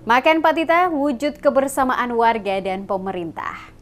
Makan Patita wujud kebersamaan warga dan pemerintah.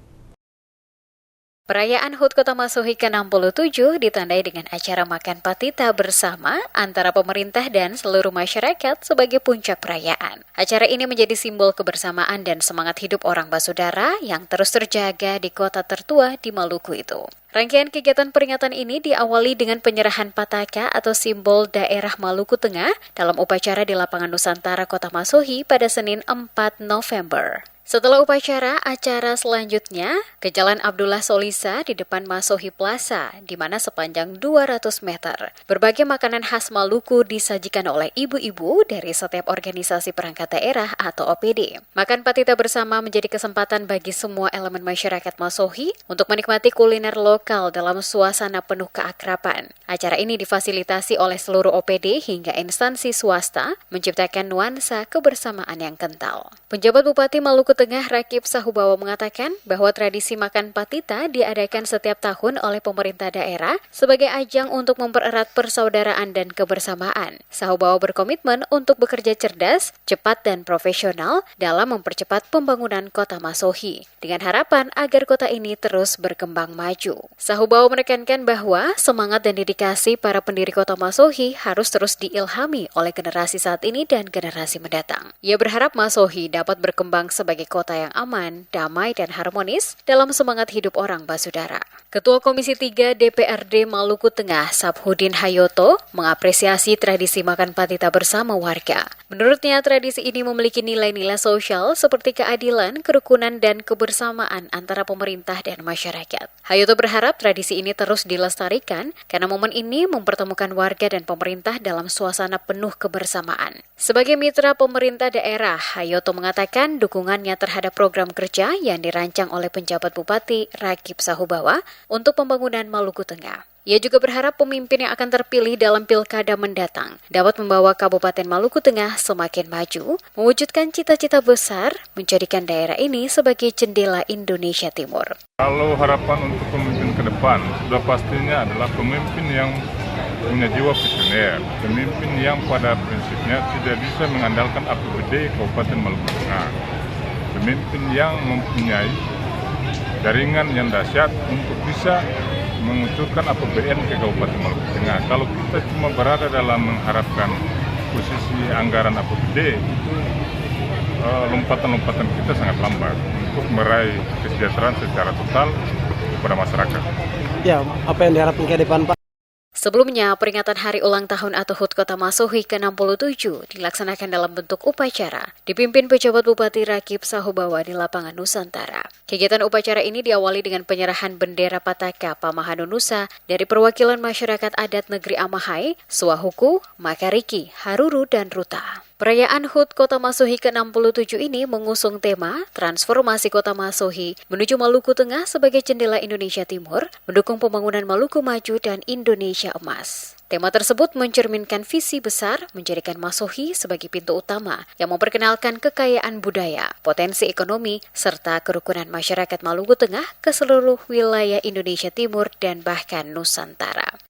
Perayaan HUT Kota Masohi ke-67 ditandai dengan acara Makan Patita bersama antara pemerintah dan seluruh masyarakat sebagai puncak perayaan. Acara ini menjadi simbol kebersamaan dan semangat hidup orang Basudara yang terus terjaga di kota tertua di Maluku itu. Rangkaian kegiatan peringatan ini diawali dengan penyerahan pataka atau simbol daerah Maluku Tengah dalam upacara di Lapangan Nusantara Kota Masohi pada Senin 4 November. Setelah upacara, acara selanjutnya ke Jalan Abdullah Solisa di depan Masohi Plaza, di mana sepanjang 200 meter. Berbagai makanan khas Maluku disajikan oleh ibu-ibu dari setiap organisasi perangkat daerah atau OPD. Makan Patita bersama menjadi kesempatan bagi semua elemen masyarakat Masohi untuk menikmati kuliner lokal dalam suasana penuh keakraban. Acara ini difasilitasi oleh seluruh OPD hingga instansi swasta, menciptakan nuansa kebersamaan yang kental. Penjabat Bupati Maluku Tengah Rakib Sahubawa mengatakan bahwa tradisi makan patita diadakan setiap tahun oleh pemerintah daerah sebagai ajang untuk mempererat persaudaraan dan kebersamaan. Sahubawa berkomitmen untuk bekerja cerdas, cepat dan profesional dalam mempercepat pembangunan Kota Masohi dengan harapan agar kota ini terus berkembang maju. Sahubawa menekankan bahwa semangat dan dedikasi para pendiri Kota Masohi harus terus diilhami oleh generasi saat ini dan generasi mendatang. Ia berharap Masohi dapat berkembang sebagai kota yang aman, damai, dan harmonis dalam semangat hidup orang Basudara. Ketua Komisi 3 DPRD Maluku Tengah, Sabhudin Hayoto, mengapresiasi tradisi makan patita bersama warga. Menurutnya, tradisi ini memiliki nilai-nilai sosial seperti keadilan, kerukunan, dan kebersamaan antara pemerintah dan masyarakat. Hayoto berharap tradisi ini terus dilestarikan karena momen ini mempertemukan warga dan pemerintah dalam suasana penuh kebersamaan. Sebagai mitra pemerintah daerah, Hayoto mengatakan dukungannya terhadap program kerja yang dirancang oleh penjabat Bupati Rakib Sahubawa untuk pembangunan Maluku Tengah. Ia juga berharap pemimpin yang akan terpilih dalam pilkada mendatang dapat membawa Kabupaten Maluku Tengah semakin maju, mewujudkan cita-cita besar menjadikan daerah ini sebagai jendela Indonesia Timur. Kalau harapan untuk pemimpin ke depan, sudah pastinya adalah pemimpin yang punya jiwa visioner, pemimpin yang pada prinsipnya tidak bisa mengandalkan APBD Kabupaten Maluku Tengah, pemimpin yang mempunyai jaringan yang dahsyat untuk bisa mengucurkan APBN ke Kabupaten Maluku Tengah. Kalau kita cuma berada dalam mengharapkan posisi anggaran APBD, itu lompatan-lompatan kita sangat lambat untuk meraih kesejahteraan secara total kepada masyarakat. Ya, apa yang diharapkan ke depan, Pak? Sebelumnya, peringatan Hari Ulang Tahun atau HUT Kota Masohi ke-67 dilaksanakan dalam bentuk upacara, dipimpin pejabat Bupati Rakib Sahubawa di Lapangan Nusantara. Kegiatan upacara ini diawali dengan penyerahan bendera Pataka Pamahano Nusa dari perwakilan masyarakat adat negeri Amahai, Suahuku, Makariki, Haruru, dan Ruta. Perayaan HUT Kota Masohi ke-67 ini mengusung tema Transformasi Kota Masohi menuju Maluku Tengah sebagai jendela Indonesia Timur, mendukung pembangunan Maluku Maju dan Indonesia Emas. Tema tersebut mencerminkan visi besar menjadikan Masohi sebagai pintu utama yang memperkenalkan kekayaan budaya, potensi ekonomi, serta kerukunan masyarakat Maluku Tengah ke seluruh wilayah Indonesia Timur dan bahkan Nusantara.